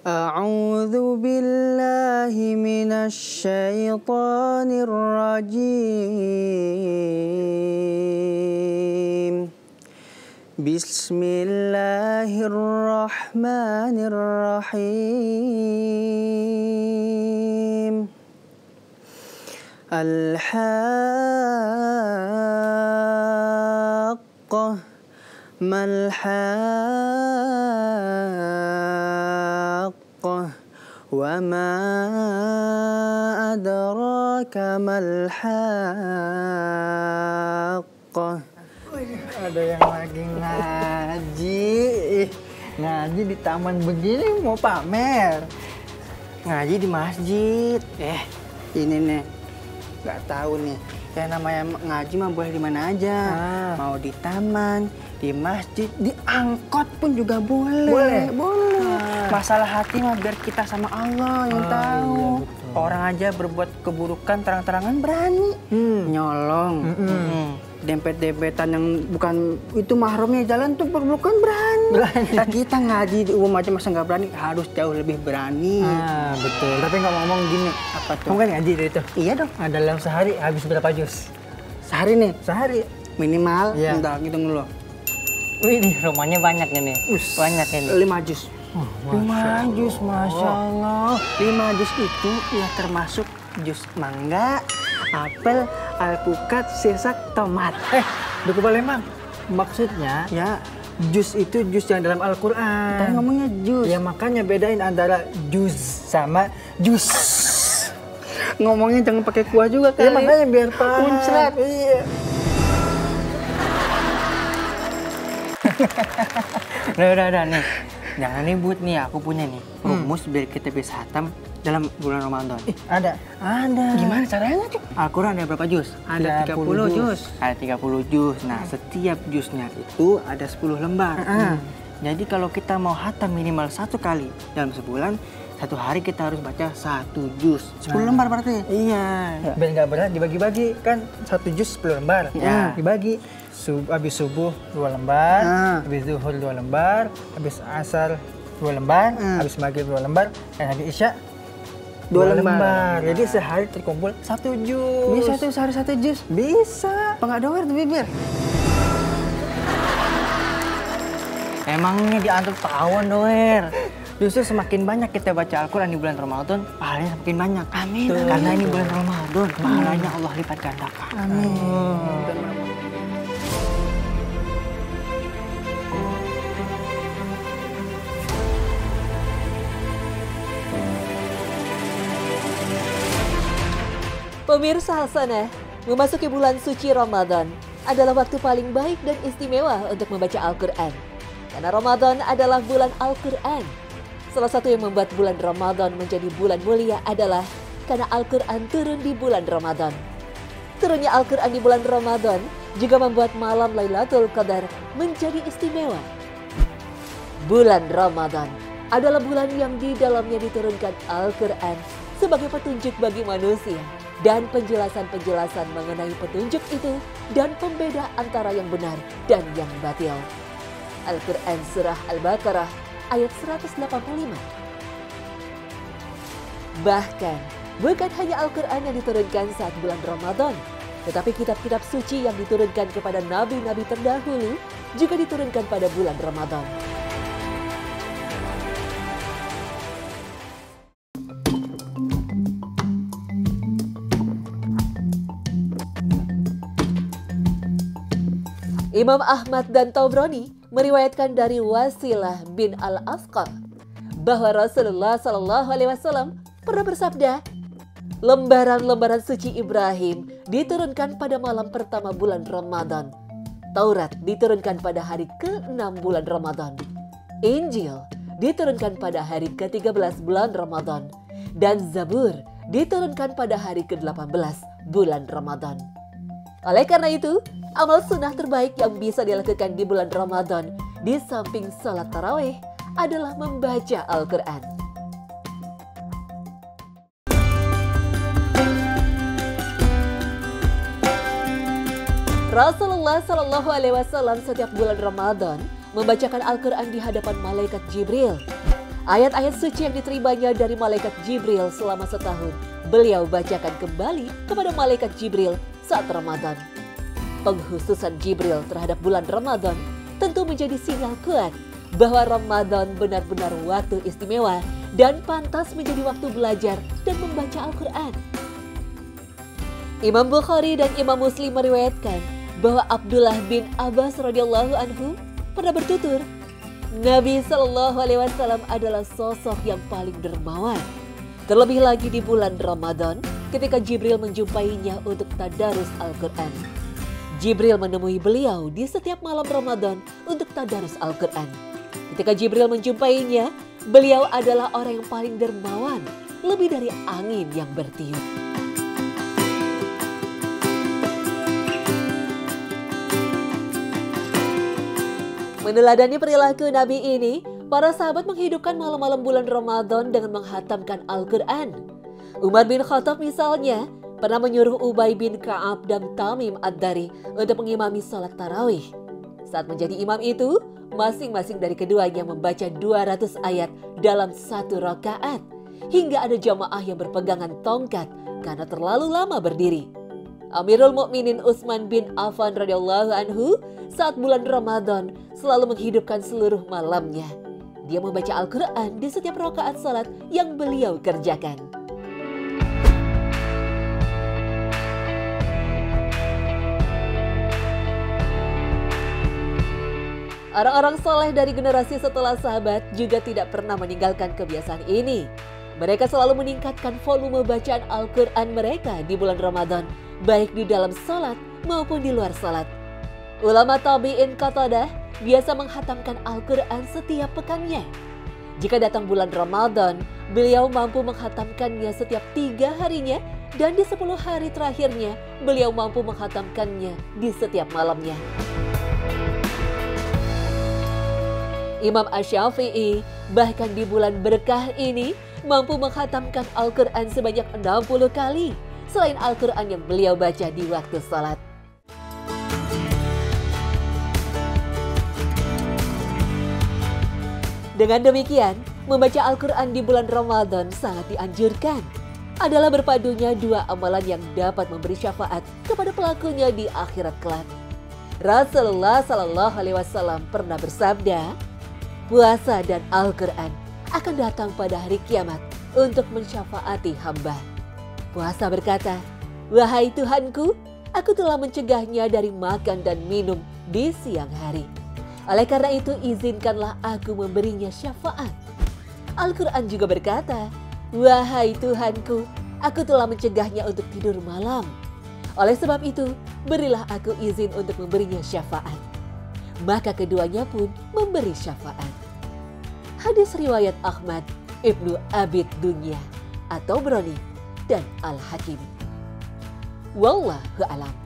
A'udzu billahi minasy syaithanir rajim. Bismillahirrahmanirrahim. Al-haqqah mal-haqqah wa ma adraka mal-haqqah. Ada yang lagi ngaji. Ngaji di taman begini mau pamer. Ngaji di masjid. Ini nih, nggak tahu nih. Yang namanya ngaji mah boleh di mana aja. Mau di taman, di masjid, di angkot pun juga boleh. Boleh. Masalah hati mah biar kita sama Allah yang tahu. Iya, orang aja berbuat keburukan terang-terangan berani. Nyolong. Dempet-dempetan yang bukan itu mahramnya jalan tuh bukan berani. Nah, kita ngaji di umum aja masa nggak berani, harus jauh lebih berani. Betul. Tapi ngomong gini, Apa tuh? kamu kan ngaji dari itu? Iya dong. Dalam sehari habis berapa jus? Sehari nih, Sehari. minimal. Iya. Bentar, hitung dulu. Wih, nih rumahnya banyak nih. Banyak ini. 5 jus. 5 jus, Masya Allah. 5 jus itu ya termasuk jus mangga, apel, alpukat, sirsak, tomat. Duku Palembang. Maksudnya Ya, jus itu jus yang dalam Al-Quran. tadi ngomongnya jus. Ya makanya bedain antara jus sama jus. Ngomongnya jangan pakai kuah juga Ya kali. makanya biar paham. Kuncrat. Iya. Udah nih. Jangan ribut nih, aku punya nih rumus biar kita bisa hatam dalam bulan Ramadan. Ada. Gimana caranya tuh? Al-Quran ada berapa jus? Ada 30 jus. Ada 30 jus. Nah, setiap jusnya itu ada 10 lembar. Jadi kalau kita mau hatam minimal 1 kali dalam sebulan, 1 hari kita harus baca 1 jus. 10 lembar berarti? Iya. Biar nggak berat dibagi-bagi kan 1 jus 10 lembar. Ya. Dibagi. Habis subuh 2 lembar, habis zuhur 2 lembar, habis asar 2 lembar, habis maghrib 2 lembar, dan habis isya 2 lembar. Jadi sehari terkumpul 1 jus. Bisa tuh sehari 1 jus? Bisa. Apa nggak doer tuh bibir? Emangnya diantar tawon doer. Justru semakin banyak kita baca Al-Quran di bulan Ramadan, pahalanya semakin banyak. Amin. Karena ini bulan Ramadan, pahalanya Allah lipat gandakan. Amin. Pemirsa Hasanah, memasuki bulan suci Ramadan adalah waktu paling baik dan istimewa untuk membaca Al-Quran. Karena Ramadan adalah bulan Al-Quran. Salah satu yang membuat bulan Ramadan menjadi bulan mulia adalah karena Al-Quran turun di bulan Ramadan. Turunnya Al-Quran di bulan Ramadan juga membuat malam Lailatul Qadar menjadi istimewa. Bulan Ramadan adalah bulan yang di dalamnya diturunkan Al-Quran sebagai petunjuk bagi manusia dan penjelasan-penjelasan mengenai petunjuk itu dan pembeda antara yang benar dan yang batil. Al-Quran Surah Al-Baqarah ayat 185. Bahkan, bukan hanya Al-Quran yang diturunkan saat bulan Ramadan, tetapi kitab-kitab suci yang diturunkan kepada nabi-nabi terdahulu juga diturunkan pada bulan Ramadan. Imam Ahmad dan Tabrani meriwayatkan dari Wasilah bin Al-Asqa bahwa Rasulullah SAW pernah bersabda, lembaran-lembaran suci Ibrahim diturunkan pada malam pertama bulan Ramadan. Taurat diturunkan pada hari ke-6 bulan Ramadan. Injil diturunkan pada hari ke-13 bulan Ramadan. Dan Zabur diturunkan pada hari ke-18 bulan Ramadan. Oleh karena itu, amal sunnah terbaik yang bisa dilakukan di bulan Ramadan di samping salat tarawih adalah membaca Al-Quran. Rasulullah SAW setiap bulan Ramadan membacakan Al-Quran di hadapan malaikat Jibril. Ayat-ayat suci yang diterimanya dari malaikat Jibril selama setahun, beliau bacakan kembali kepada malaikat Jibril saat Ramadan. Pengkhususan Jibril terhadap bulan Ramadan tentu menjadi sinyal kuat bahwa Ramadan benar-benar waktu istimewa dan pantas menjadi waktu belajar dan membaca Al-Quran. Imam Bukhari dan Imam Muslim meriwayatkan bahwa Abdullah bin Abbas radhiyallahu anhu pernah bertutur, Nabi Shallallahu Alaihi Wasallam adalah sosok yang paling dermawan. Terlebih lagi di bulan Ramadan ketika Jibril menjumpainya untuk tadarus Al-Quran. Jibril menemui beliau di setiap malam Ramadan untuk tadarus Al-Quran. Ketika Jibril menjumpainya, beliau adalah orang yang paling dermawan, lebih dari angin yang bertiup. Meneladani perilaku Nabi ini, para sahabat menghidupkan malam-malam bulan Ramadan dengan menghatamkan Al-Quran. Umar bin Khattab misalnya pernah menyuruh Ubay bin Ka'ab dan Tamim Ad-Dari untuk mengimami salat tarawih. Saat menjadi imam itu, masing-masing dari keduanya membaca 200 ayat dalam satu rakaat, hingga ada jamaah yang berpegangan tongkat karena terlalu lama berdiri. Amirul Mukminin Utsman bin Affan radhiyallahu anhu saat bulan Ramadan selalu menghidupkan seluruh malamnya. Dia membaca Al-Quran di setiap rakaat salat yang beliau kerjakan. Orang-orang soleh dari generasi setelah sahabat juga tidak pernah meninggalkan kebiasaan ini. Mereka selalu meningkatkan volume bacaan Al-Quran mereka di bulan Ramadan, baik di dalam salat maupun di luar salat. Ulama tabi'in Qatadah biasa menghatamkan Al-Quran setiap pekannya. Jika datang bulan Ramadan, beliau mampu menghatamkannya setiap 3 harinya, dan di 10 hari terakhirnya, beliau mampu menghatamkannya di setiap malamnya. Imam Asy-Syafi'i bahkan di bulan berkah ini mampu menghatamkan Al-Quran sebanyak 60 kali, selain Al-Quran yang beliau baca di waktu salat. Dengan demikian, membaca Al-Quran di bulan Ramadan sangat dianjurkan. Adalah berpadunya 2 amalan yang dapat memberi syafaat kepada pelakunya di akhirat kelak. Rasulullah Shallallahu Alaihi Wasallam pernah bersabda, puasa dan Al-Quran akan datang pada hari kiamat untuk mensyafaati hamba. Puasa berkata, wahai Tuhanku, aku telah mencegahnya dari makan dan minum di siang hari. Oleh karena itu, izinkanlah aku memberinya syafaat. Al-Quran juga berkata, wahai Tuhanku, aku telah mencegahnya untuk tidur malam. Oleh sebab itu, berilah aku izin untuk memberinya syafaat. Maka keduanya pun memberi syafaat. Hadis riwayat Ahmad, Ibnu Abid Dunya, atau Broni, dan Al-Hakim. Wallahu a'lam.